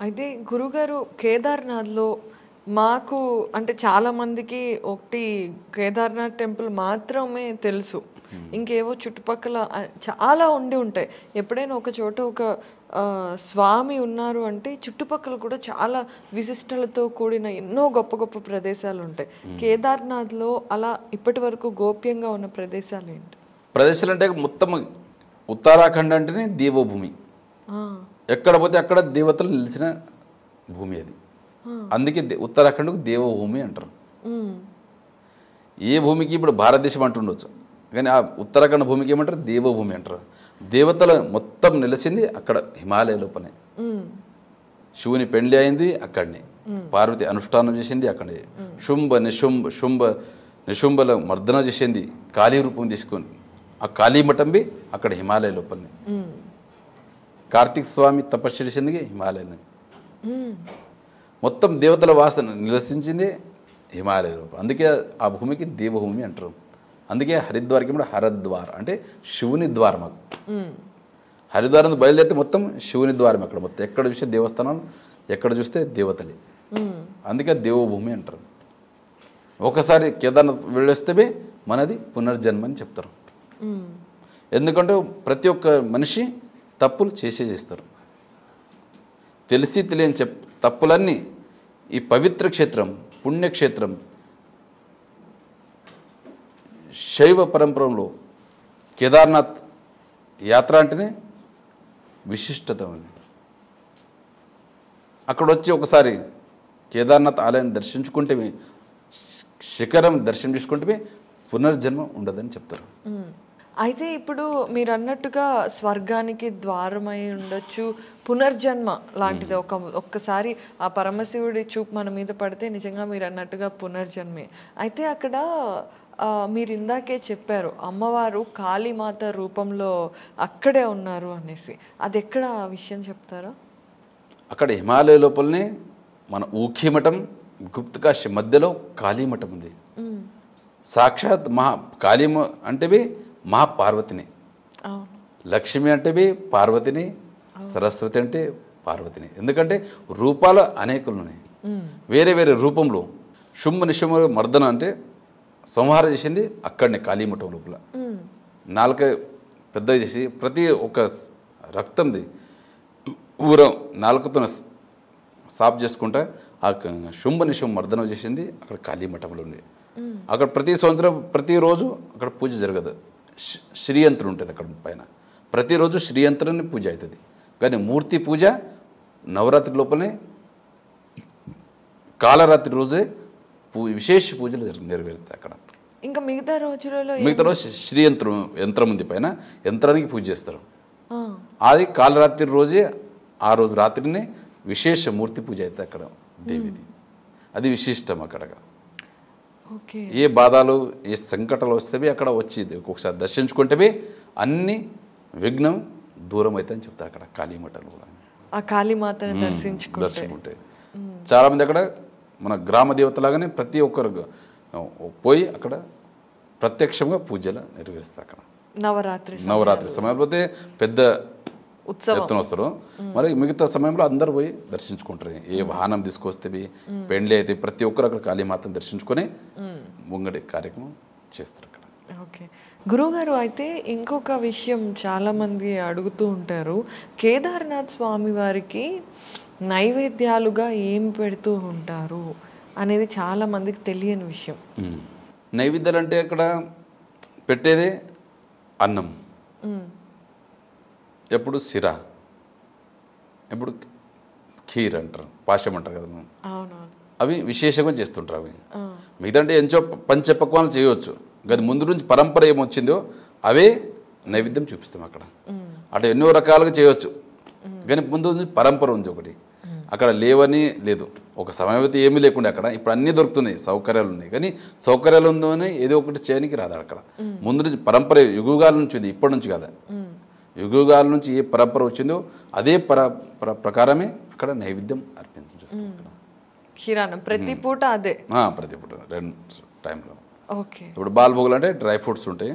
అయితే గురుగారు కేదార్నాథ్‌లో మాకు అంటే చాలా మందికి ఒకటి కేదార్నాథ్ టెంపుల్ మాత్రమే తెలుసు. ఇంకేవో చుట్టుపక్కల చాలా ఉండి ఉంటాయి. ఎప్పుడైనా ఒక చోట ఒక స్వామి ఉన్నారు అంటే చుట్టుపక్కల కూడా చాలా విశిష్టలతో కూడిన ఎన్నో గొప్ప గొప్ప ప్రదేశాలు ఉంటాయి. కేదార్నాథ్‌లో అలా ఇప్పటివరకు గోప్యంగా ఉన్న ప్రదేశాలు ఏంటి? ప్రదేశాలు అంటే మొత్తం ఉత్తరాఖండ్ అంటేనే దేవభూమి. ఎక్కడ పోతే అక్కడ దేవతలు నిలిచిన భూమి అది. అందుకే ఉత్తరాఖండ్కు దేవభూమి అంటారు. ఏ భూమికి ఇప్పుడు భారతదేశం అంటుండొచ్చు, కానీ ఆ ఉత్తరాఖండ్ భూమికి ఏమంటారు? దేవభూమి అంటారు. దేవతల మొత్తం నిలిచింది అక్కడ హిమాలయ లోపలే. శివుని పెండ్లి అయింది అక్కడనే, పార్వతి అనుష్ఠానం చేసింది అక్కడే, నిశుంభల మర్దన చేసింది కాళీ రూపం తీసుకొని. ఆ కాళీమఠం బి అక్కడ హిమాలయ లోపలనే. కార్తీక స్వామి తపస్సు చేసింది హిమాలయనే. మొత్తం దేవతల వాసన నివసించింది హిమాలయ రూపం. అందుకే ఆ భూమికి దేవభూమి అంటారు. అందుకే హరిద్వార్కి కూడా హరద్వార్ అంటే శివుని ద్వారం. హరిద్వారం బయలుదేరితే మొత్తం శివుని ద్వారం. అక్కడ మొత్తం ఎక్కడ చూస్తే దేవస్థానాలు, ఎక్కడ చూస్తే దేవతలే. అందుకే దేవభూమి అంటారు. ఒకసారి కేదార్నాథ్ వెళ్ళొస్తే మనది పునర్జన్మ అని చెప్తారు. ఎందుకంటే ప్రతి ఒక్క మనిషి తప్పులు చేస్తారు. తెలిసి తెలియని తప్పులన్నీ ఈ పవిత్ర క్షేత్రం, పుణ్యక్షేత్రం, శైవ పరంపరలో కేదార్నాథ్ యాత్ర అంటేనే విశిష్టత ఉంది. అక్కడ వచ్చి ఒకసారి కేదార్నాథ్ ఆలయాన్ని దర్శించుకుంటే, శిఖరం దర్శనం చేసుకుంటే పునర్జన్మ ఉండదని చెప్తారు. అయితే ఇప్పుడు మీరు అన్నట్టుగా స్వర్గానికి ద్వారమై ఉండొచ్చు, పునర్జన్మ లాంటిది ఒక్కసారి ఆ పరమశివుడి చూపు మన మీద పడితే నిజంగా మీరు అన్నట్టుగా పునర్జన్మే. అయితే అక్కడ మీరు ఇందాకే చెప్పారు అమ్మవారు కాళీమాత రూపంలో అక్కడే ఉన్నారు అనేసి. అది ఎక్కడ ఆ విషయం చెప్తారా? అక్కడ హిమాలయ లోపలనే మన ఊఖీమఠం, గుప్తకాశి మధ్యలో కాళీమఠం ఉంది. సాక్షాత్ కాళీ అంటే మహాపార్వతిని, లక్ష్మి అంటే పార్వతిని, సరస్వతి అంటే పార్వతిని. ఎందుకంటే రూపాలు అనేకులు ఉన్నాయి. వేరే వేరే రూపంలో నిశుంభ మర్దన అంటే సంహారం చేసింది అక్కడనే కాళీమఠం లోపల. నాలుక పెద్ద చేసి ప్రతి ఒక్క రక్తంది ఊరం నాలుకతో సాఫ్ చేసుకుంటా ఆ నిశుంభ మర్దనం చేసింది అక్కడ కాళీమఠంలో ఉంది. అక్కడ ప్రతి సంవత్సరం ప్రతిరోజు అక్కడ పూజ జరగదు. శ్రీయంత్రం ఉంటుంది అక్కడ పైన. ప్రతిరోజు శ్రీయంత్రాన్ని పూజ అవుతుంది. కానీ మూర్తి పూజ నవరాత్రి లోపలనే కాలరాత్రి రోజే విశేష పూజలు నెరవేరుతాయి అక్కడ. ఇంకా మిగతా రోజు యంత్రం ఉంది పైన, యంత్రానికి పూజ చేస్తారు. అది కాలరాత్రి రోజే, ఆ రోజు రాత్రినే విశేష మూర్తి పూజ అవుతుంది అక్కడ దేవిది. అది విశిష్టం అక్కడ. ఏ బాధలు, ఏ సంకటాలు వస్తే అక్కడ వచ్చి ఒక్కొక్కసారి దర్శించుకుంటే అన్ని విఘ్నం దూరం అవుతాయని చెప్తారు అక్కడ కాళీమఠంలో. ఆ కాళీమాతని దర్శించుకుంటే చాలామంది అక్కడ మన గ్రామ దేవతలాగానే ప్రతి ఒక్కరు పోయి అక్కడ ప్రత్యక్షంగా పూజలు నెరవేరుస్తారు. అక్కడ నవరాత్రి సమయంలో పోతే పెద్ద ఎత్తున వస్తారు. మరి మిగతా సమయంలో అందరు పోయి దర్శించుకుంటారు. ఏ వాహనం తీసుకొస్తే పెండ్లి అయితే ప్రతి ఒక్కరు అక్కడ కాళీమాతను దర్శించుకొని ముంగడి కార్యక్రమం చేస్తారు అక్కడ. ఓకే గురువుగారు, అయితే ఇంకొక విషయం చాలామంది అడుగుతూ ఉంటారు, కేదార్నాథ్ స్వామి వారికి నైవేద్యాలుగా ఏం పెడుతూ ఉంటారు అనేది చాలా మందికి తెలియని విషయం. నైవేద్యాలు అంటే అక్కడ పెట్టేదే అన్నం, ఎప్పుడు సిరా, ఎప్పుడు ఖీర్ అంటారు, పాశం అంటారు కదా, అవి విశేషంగా చేస్తుంటారు. అవి మిగతా అంటే ఎంచో పంచపక్వాలు చేయవచ్చు, కానీ ముందు నుంచి పరంపర ఏమొచ్చిందో అవే నైవేద్యం చూపిస్తాం అక్కడ. అట్లా ఎన్నో రకాలుగా చేయవచ్చు, కానీ ముందు నుంచి పరంపర ఉంది ఒకటి. అక్కడ లేవని లేదు, ఒక సమయం అయితే ఏమీ లేకుండా అక్కడ ఇప్పుడు అన్నీ దొరుకుతున్నాయి, సౌకర్యాలు ఉన్నాయి. కానీ సౌకర్యాలు ఉందని ఏదో ఒకటి చేయడానికి రాదు అక్కడ. ముందు నుంచి పరంపర యుగాల నుంచి ఉంది, ఇప్పటి నుంచి కదా. యుగాల నుంచి ఏ పరంపర వచ్చిందో అదే ప్రకారమే అక్కడ నైవేద్యం అర్పించేస్తాం. ప్రతి పూట అదే, ప్రతి పూట 2 టైంలో. ఓకే. ఇప్పుడు బాలభోగులు అంటే డ్రై ఫ్రూట్స్ ఉంటాయి.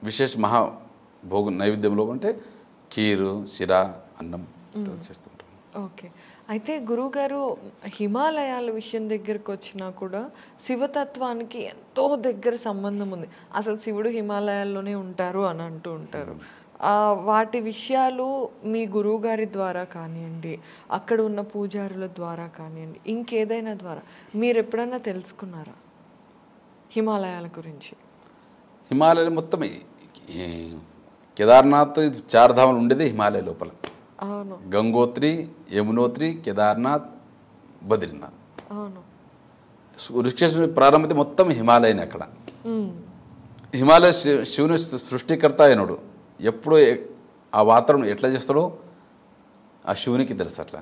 విశేష మహాభోగు నైవేద్యంలో అంటే ఖీరు, సిరా, అన్నం చేస్తుంటాం. ఓకే. అయితే గురువుగారు హిమాలయాల విషయం దగ్గరికి వచ్చినా కూడా శివతత్వానికి ఎంతో దగ్గర సంబంధం ఉంది. అసలు శివుడు హిమాలయాల్లోనే ఉంటారు అని అంటూ ఉంటారు. వాటి విషయాలు మీ గురువుగారి ద్వారా కానియండి, అక్కడ ఉన్న పూజారుల ద్వారా కానియండి, ఇంకేదైనా ద్వారా మీరు ఎప్పుడైనా తెలుసుకున్నారా హిమాలయాల గురించి? హిమాలయాలు మొత్తం కేదార్నాథ్ చార్ధాములు ఉండేది హిమాలయ లోపల. అవును. గంగోత్రి, యమునోత్రి, కేదార్నాథ్, బద్రీనాథ్. అవును. ఋషికేశ్ ప్రారంభమైతే మొత్తం హిమాలయనే అక్కడ. హిమాలయ శివుని సృష్టికర్త అయినడు. ఎప్పుడు ఆ వాతావరణం ఎట్లా చేస్తాడో ఆ శివునికి తెలుసు. అట్లా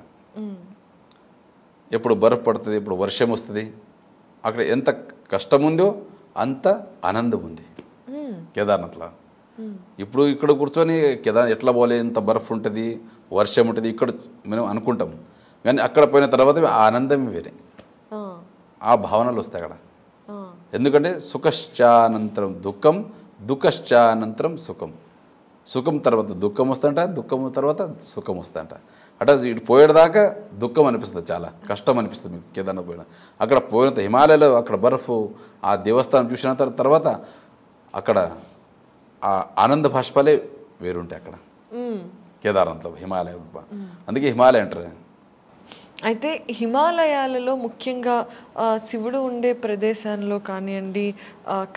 ఎప్పుడు బర్ఫ్ పడుతుంది, ఎప్పుడు వర్షం వస్తుంది, అక్కడ ఎంత కష్టం ఉందో అంత ఆనందం ఉంది కేదార్నాథ్లో. ఇప్పుడు ఇక్కడ కూర్చొని కేదార్ ఎట్లా పోలే, ఎంత బర్ఫ్ ఉంటుంది, వర్షం ఉంటుంది, ఇక్కడ మనం అనుకుంటాం. కానీ అక్కడ పోయిన తర్వాత ఆ ఆనందం వేరే, ఆ భావనలు వస్తాయి అక్కడ. ఎందుకంటే సుఖశ్చానంతరం దుఃఖం, దుఃఖశ్చానంతరం సుఖం. సుఖం తర్వాత దుఃఖం వస్తుంట, దుఃఖం తర్వాత సుఖం వస్తుంట. అంటే ఇటు పోయేదాకా దుఃఖం అనిపిస్తుంది, చాలా కష్టం అనిపిస్తుంది మీకు కేదార్నాథ్ పోయిన. అక్కడ పోయిన హిమాలయాలో అక్కడ బర్ఫ్, ఆ దేవస్థానం చూసిన తర్వాత అక్కడ ఆ ఆనంద భాష్పాలే వేరుంటాయి అక్కడ కేదార్నాథ్లో, హిమాలయ. అందుకే హిమాలయ అంటారు. అయితే హిమాలయాలలో ముఖ్యంగా శివుడు ఉండే ప్రదేశంలో కానివ్వండి,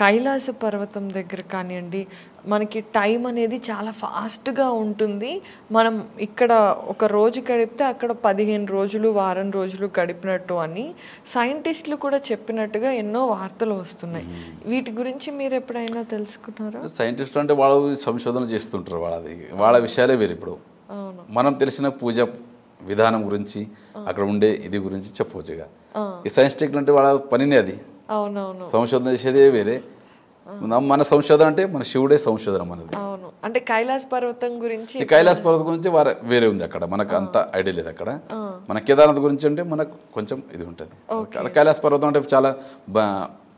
కైలాస పర్వతం దగ్గర కానివ్వండి, మనకి టైం అనేది చాలా ఫాస్ట్గా ఉంటుంది. మనం ఇక్కడ ఒక రోజు గడిపితే అక్కడ 15 రోజులు, వారం రోజులు గడిపినట్టు అని సైంటిస్టులు కూడా చెప్పినట్టుగా ఎన్నో వార్తలు వస్తున్నాయి. వీటి గురించి మీరు ఎప్పుడైనా తెలుసుకున్నారా? సైంటిస్టులు అంటే వాళ్ళు సంశోధన చేస్తుంటారు, వాళ్ళ విషయాలే వేరు. ఇప్పుడు మనం తెలిసిన పూజ విధానం గురించి, అక్కడ ఉండే ఇది గురించి చెప్పవచ్చు. ఇక ఈ సైంటిస్టులు అంటే వాళ్ళ పనినే అది. అవునవును. సంశోధన చేసేదే వేరే. మన సంశోధన అంటే మన శివుడే సంశోధన మనది. అవును. అంటే కైలాస పర్వతం గురించి, కైలాస పర్వతం గురించి వేరే ఉంది అక్కడ, మనకు అంత ఐడియా లేదు అక్కడ. మన కేదార్నాథ్ గురించి అంటే మనకు కొంచెం ఇది ఉంటుంది. కైలాస పర్వతం అంటే చాలా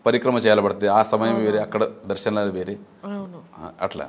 పరిక్రమ చేయబడుతుంది, ఆ సమయం వేరే, అక్కడ దర్శనాలు వేరే, అట్లా.